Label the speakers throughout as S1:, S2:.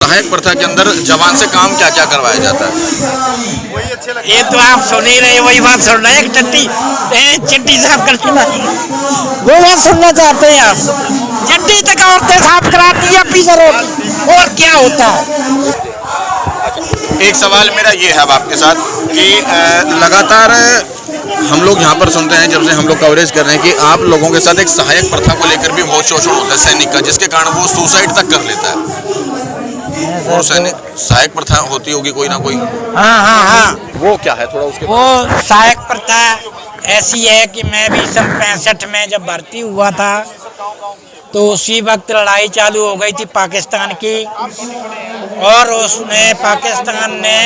S1: सहायक प्रथा के अंदर जवान से काम क्या क्या करवाया जाता है?
S2: ये तो आप सुन ही रहे, वही बात सुन रहे हैं। चिट्ठी साफ करती वो बात सुनना चाहते हैं आप। चिट्ठी तक औरतें साफ कराती है ऑफिसरों की, और क्या होता है।
S1: एक सवाल मेरा ये है अब आपके साथ कि लगातार हम लोग यहाँ पर सुनते हैं, जब से हम लोग कवरेज कर रहे हैं कि आप लोगों के साथ एक सहायक प्रथा को लेकर भी बहुत शोषण होता है सैनिक का, जिसके कारण वो सुसाइड तक कर लेता है। वो सहायक प्रथा होती होगी कोई ना कोई।
S2: हाँ,
S1: वो क्या है थोड़ा उसके
S2: वो सहायक प्रथा ऐसी है कि मैं भी सन 65 में जब भर्ती हुआ था तो उसी वक्त लड़ाई चालू हो गई थी पाकिस्तान की, और उसने पाकिस्तान ने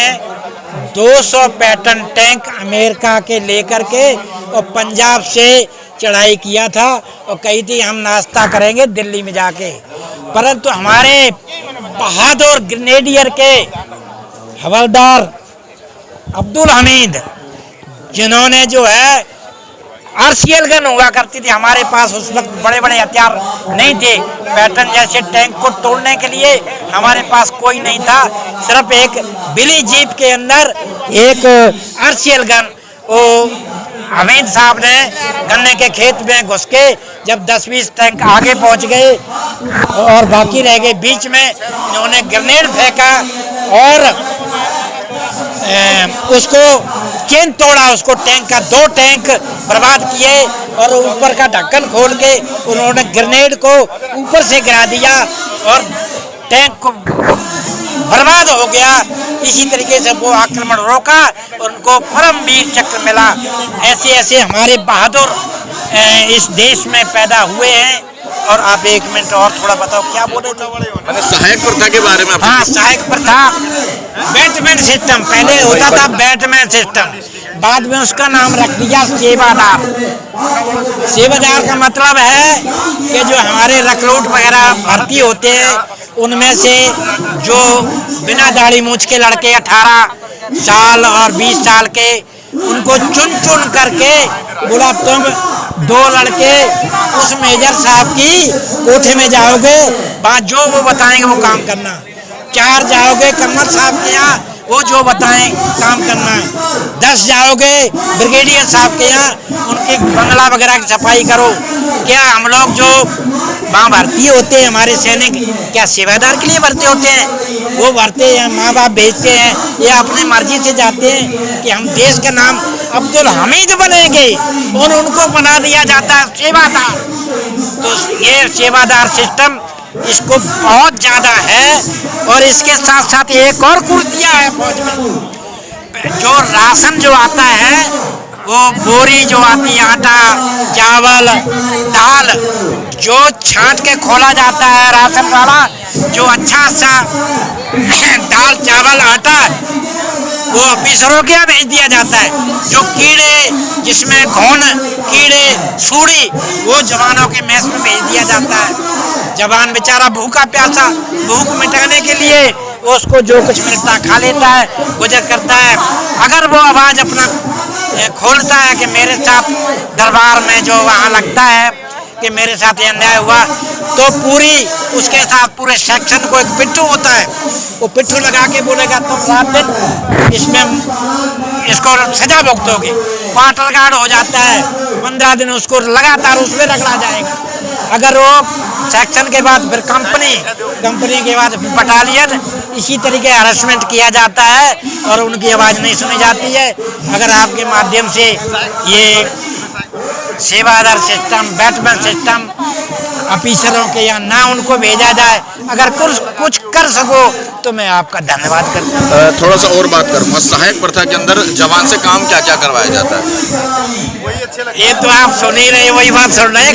S2: 200 पैटर्न टैंक अमेरिका के लेकर के और पंजाब से चढ़ाई किया था और कही थी हम नाश्ता करेंगे दिल्ली में जाके। परंतु हमारे बहादुर ग्रेनेडियर के हवलदार अब्दुल हमीद, जिन्होंने जो है आरसीएल गन हुआ करती थी, हमारे पास उस वक्त बड़े बड़े हथियार नहीं थे पैटर्न जैसे टैंक को तोड़ने के लिए, हमारे पास कोई नहीं था। सिर्फ एक बिली जीप के अंदर एक आरसीएल गन, वो हमीद साहब ने गन्ने के खेत में घुस के जब 10-20 टैंक आगे पहुंच गए और बाकी रह गए बीच में, इन्होंने ग्रेनेड फेंका और उसको चेन तोड़ा, उसको टैंक का 2 टैंक बर्बाद किए और ऊपर का ढक्कन खोल के उन्होंने ग्रेनेड को ऊपर से गिरा दिया और टैंक को बर्बाद हो गया। इसी तरीके से वो आक्रमण रोका और उनको परमवीर चक्र मिला। ऐसे ऐसे हमारे बहादुर इस देश में पैदा हुए हैं। और आप 1 मिनट और थोड़ा बताओ क्या बोले थे?
S1: मैंने सहायक प्रथा के बारे में।
S2: हाँ, सहायक प्रथा बैटमैन सिस्टम, पहले होता था बैटमैन सिस्टम, बाद में उसका नाम रख दिया सेवादार। सेवादार का मतलब है कि जो हमारे रिक्रूट वगैरह भर्ती होते हैं उनमें से जो बिना दाढ़ी मूंछ के लड़के 18 साल और 20 साल के, उनको चुन चुन करके बोला तुम 2 लड़के उस मेजर साहब की कोठे में जाओगे, बात जो वो बताएंगे वो काम करना। 4 जाओगे कर्नल साहब के यहाँ, वो जो बताएं काम करना है। 10 जाओगे ब्रिगेडियर साहब के यहाँ, उनके बंगला वगैरह की सफाई करो। क्या हम लोग जो वहाँ भर्ती होते हैं हमारे सैनिक, क्या सेवादार के लिए भर्ती होते हैं? वो भरते हैं, माँ बाप भेजते हैं या अपनी मर्जी से जाते हैं कि हम देश का नाम अब्दुल हमीद बनेंगे और उनको बना दिया जाता है सेवादार। तो ये सेवादार सिस्टम इसको बहुत ज़्यादा है। और इसके साथ साथ एक और कुर्तिया है फौज में, जो राशन जो आता है, वो बोरी जो आती है, आटा चावल दाल जो छांट के खोला जाता है राशन वाला, जो अच्छा सा दाल चावल आटा वो ऑफिसरों के यहाँ भेज दिया जाता है। जो कीड़े जिसमें घुन कीड़े सूड़ी, वो जवानों के मैस में भेज दिया जाता है। जवान बेचारा भूखा प्यासा, भूख मिटाने के लिए उसको जो कुछ मिलता खा लेता है, गुजर करता है। अगर वो आवाज़ अपना खोलता है कि मेरे साथ दरबार में जो वहाँ लगता है कि मेरे साथ ये अन्याय हुआ, तो पूरी उसके साथ पूरे सेक्शन को एक पिट्ठू होता है, वो पिट्ठू लगा के बोलेगा तुम 7 दिन इसमें इसको सजा भुगतोगे। क्वार्टर गार्ड हो जाता है, 15 दिन उसको लगातार उसमें रगड़ा जाएगा। अगर वो सेक्शन के बाद फिर कंपनी के बाद बटालियन, इसी तरीके हरासमेंट किया जाता है और उनकी आवाज़ नहीं सुनी जाती है। अगर आपके माध्यम से ये सेवादार सिस्टम, बैटमैन सिस्टम ऑफिसरों के यहाँ ना उनको भेजा जाए, अगर कुछ कर सको तो मैं आपका धन्यवाद करता हूँ।
S1: थोड़ा सा और बात करूँगा, सहायक प्रथा के अंदर जवान से काम क्या क्या करवाया जाता है?
S2: ये तो आप सुन ही रहे, वही बात सुन रहे हैं।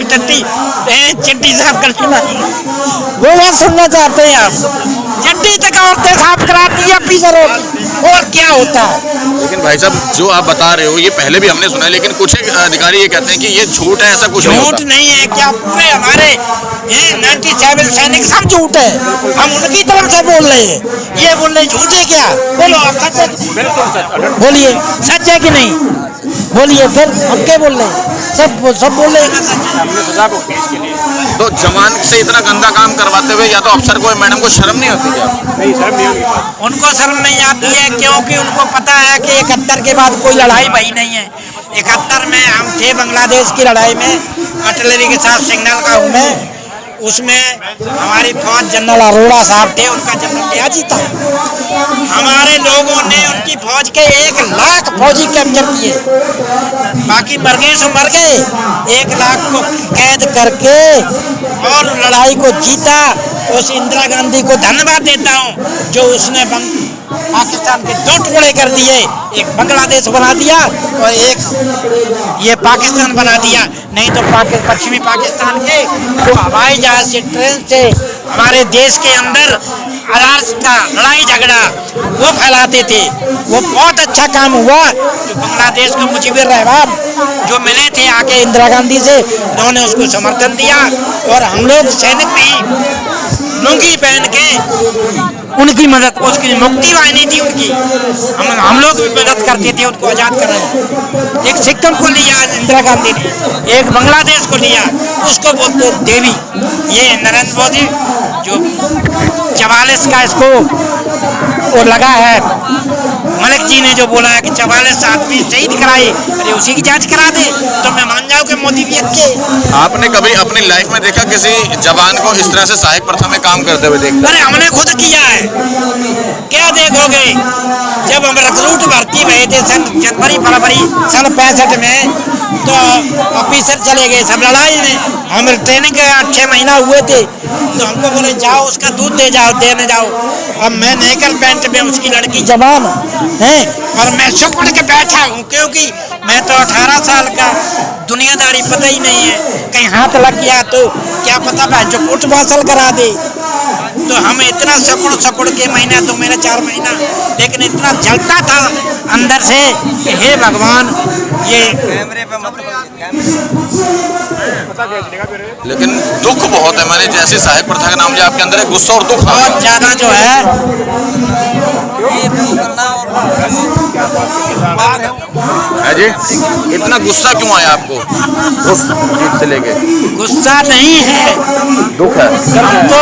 S2: चिट्ठी साफ करती वो बात सुनना चाहते हैं आप। चिट्ठी तक औरतें साफ कराती है ऑफिसरों की, और क्या होता है।
S1: लेकिन भाई साहब जो आप बता रहे हो ये पहले भी हमने सुना है, लेकिन कुछ अधिकारी ये कहते हैं कि ये झूठ है, ऐसा कुछ
S2: झूठ नहीं है। क्या पूरे हमारे 97 सैनिक सब झूठ है, हम उनकी तरफ से बोल रहे हैं। ये बोल रहे झूठ है क्या? बोलो आप सच है? बिल्कुल सच। बोलिए सच है कि नहीं? बोलिए फिर हम क्या बोल रहे हैं, सब बोल रहे हैं सच है।
S1: तो जवान से इतना गंदा काम करवाते हुए या तो अफसर को मैडम को शर्म नहीं होती क्या?
S3: नहीं शर्म नहीं होगी।
S2: उनको शर्म नहीं आती है क्योंकि उनको पता है कि 71 के बाद कोई लड़ाई भई नहीं है। 71 में हम थे बांग्लादेश की लड़ाई में, आर्टिलरी के साथ सिग्नल का हूँ मैं, उसमें हमारी फौज जनरल अरोड़ा साहब थे, उनका जन्म क्या जीता। हमारे लोगों ने उनकी फौज के 1 लाख फौजी कैप्चर किए, बाकी मर गए सो मर गए। 1 लाख को कैद करके और लड़ाई को जीता। उस इंदिरा गांधी को धन्यवाद देता हूँ जो उसने पाकिस्तान के 2 टुकड़े कर दिए, एक बांग्लादेश बना दिया और एक ये पाकिस्तान बना दिया। नहीं तो पश्चिमी पाकिस्तान के जो हवाई जहाज से, ट्रेन से हमारे देश के अंदर अराजकता, लड़ाई झगड़ा वो फैलाते थे। वो बहुत अच्छा काम हुआ जो बांग्लादेश को मुजीबुर रहमान जो मिले थे आके इंदिरा गांधी से, उन्होंने उसको समर्थन दिया और हम लोग सैनिक भी लुंगी पहन के उनकी मदद, उसकी मुक्ति वाहिनी थी उनकी, हम लोग भी मदद करते थे उनको आज़ाद कराने। एक सिक्किम को लिया इंदिरा गांधी ने, एक बांग्लादेश को लिया, उसको बोलते देवी। ये नरेंद्र मोदी जो 44 का इसको वो लगा है, मलिक जी ने जो बोला है कि 44 आदमी शहीद कराए, अरे उसी की जांच करा दे तो मैं मान जाऊँ कि मोदी भी अच्छे।
S1: आपने कभी अपनी लाइफ में देखा किसी जवान को इस तरह से सहायक प्रथा में काम करते हुए देखा?
S2: अरे हमने खुद किया है, क्या देखोगे। जब हम रिक्रूट भर्ती भरे थे सन फरवरी सन 65 में, तो ऑफिसर चले गए सब लड़ाई में, हम ट्रेनिंग के 6 महीना हुए थे, तो हमको बोले जाओ उसका दूध देने जाओ। अब मैं नेकर पैंट में उसकी लड़की जवान है और मैं सुकड़ के बैठा हूँ क्योंकि मैं तो 18 साल का, दुनियादारी पता ही नहीं है, कहीं हाथ लग गया तो क्या पता भाई जो कुछ बासल करा दे। तो हम इतना सकुड़ के महीना 2 महीना 4 महीना, लेकिन इतना जलता था अंदर से कि हे भगवान ये कैमरे पे
S1: लेकिन दुख बहुत है। मैंने जैसे सहायक प्रथा का नाम लिया, आपके अंदर एक गुस्सा और दुख
S2: बहुत ज्यादा जो है।
S1: जी, इतना गुस्सा क्यों आया आपको उस चीज से लेके?
S2: गुस्सा नहीं है,
S1: दुख है।
S2: हम तो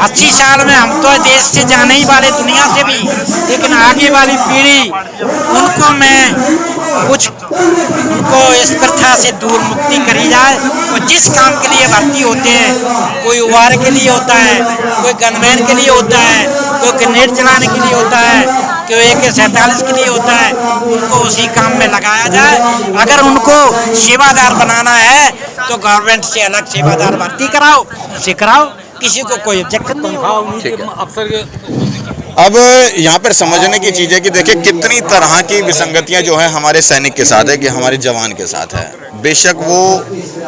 S2: 80 साल में हम तो देश से जाने ही वाले, दुनिया से भी, लेकिन आगे वाली पीढ़ी उनको मैं कुछ उनको इस प्रथा से दूर मुक्ति करी जाए। और जिस काम के लिए भर्ती होते हैं, कोई वार के लिए होता है, कोई गनमैन के लिए होता है, कोई ग्रेनेड चलाने के लिए होता है, कोई AK-47 के लिए होता है, उनको उसी काम में लगाया जाए। अगर उनको सेवादार बनाना है तो गवर्नमेंट से अलग सेवादार भर्ती कराओ, उसे कराओ, किसी को कोई ऑब्जेक्शन नहीं होगा।
S1: अब यहाँ पर समझने की चीज़ है कि देखिए कितनी तरह की विसंगतियाँ जो है हमारे सैनिक के साथ है, कि हमारे जवान के साथ है। बेशक वो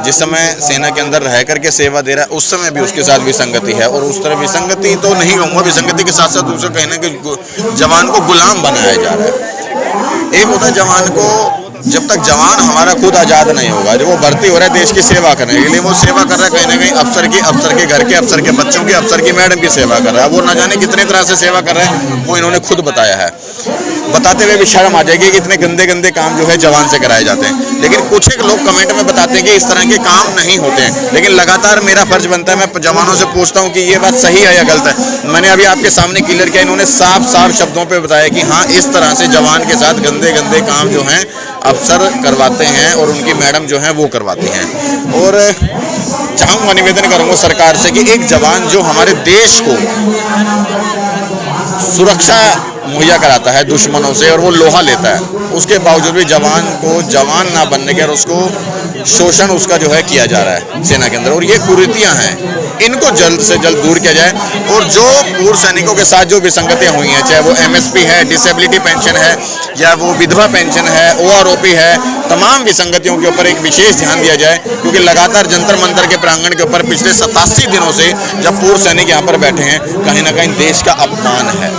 S1: जिस समय सेना के अंदर रह करके सेवा दे रहा है, उस समय भी उसके साथ विसंगति है, और उस तरह विसंगति तो नहीं कहूँगा, विसंगति के साथ साथ उसे कहना कि जवान को गुलाम बनाया जा रहा है। एक होता है जवान को, जब तक जवान हमारा खुद आज़ाद नहीं होगा, जो वो भर्ती हो रहा है देश की सेवा करने के लिए, वो सेवा कर रहा है कहीं ना कहीं अफसर की, अफसर के घर के, अफसर के बच्चों की, अफसर की मैडम की सेवा कर रहा है। वो न जाने कितने तरह से सेवा कर रहे हैं, वो इन्होंने खुद बताया है। बताते हुए भी शर्म आ जाएगी कि इतने गंदे गंदे काम जो है जवान से कराए जाते हैं। लेकिन कुछ एक लोग कमेंट में बताते हैं कि इस तरह के काम नहीं होते हैं, लेकिन लगातार मेरा फर्ज बनता है, मैं जवानों से पूछता हूँ कि ये बात सही है या गलत है। मैंने अभी आपके सामने क्लियर किया, इन्होंने साफ साफ शब्दों पे बताया कि हाँ, इस तरह से जवान के साथ गंदे गंदे काम जो हैं अफसर करवाते हैं और उनकी मैडम जो हैं वो करवाती हैं। और चाहूँगा, निवेदन करूँगा सरकार से कि एक जवान जो हमारे देश को सुरक्षा मुहैया कराता है दुश्मनों से और वो लोहा लेता है, उसके बावजूद भी जवान को जवान ना बनने के और उसको शोषण उसका जो है किया जा रहा है सेना के अंदर, और ये कुरीतियां हैं, इनको जल्द से जल्द दूर किया जाए। और जो पूर्व सैनिकों के साथ जो विसंगतियां हुई हैं, चाहे वो MSP है, डिसेबिलिटी पेंशन है, या वो विधवा पेंशन है, OROP है, तमाम विसंगतियों के ऊपर एक विशेष ध्यान दिया जाए, क्योंकि लगातार जंतर मंतर के प्रांगण के ऊपर पिछले 87 दिनों से जब पूर्व सैनिक यहाँ पर बैठे हैं, कहीं ना कहीं देश का अपमान है।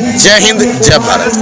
S1: जय हिंद, जय भारत।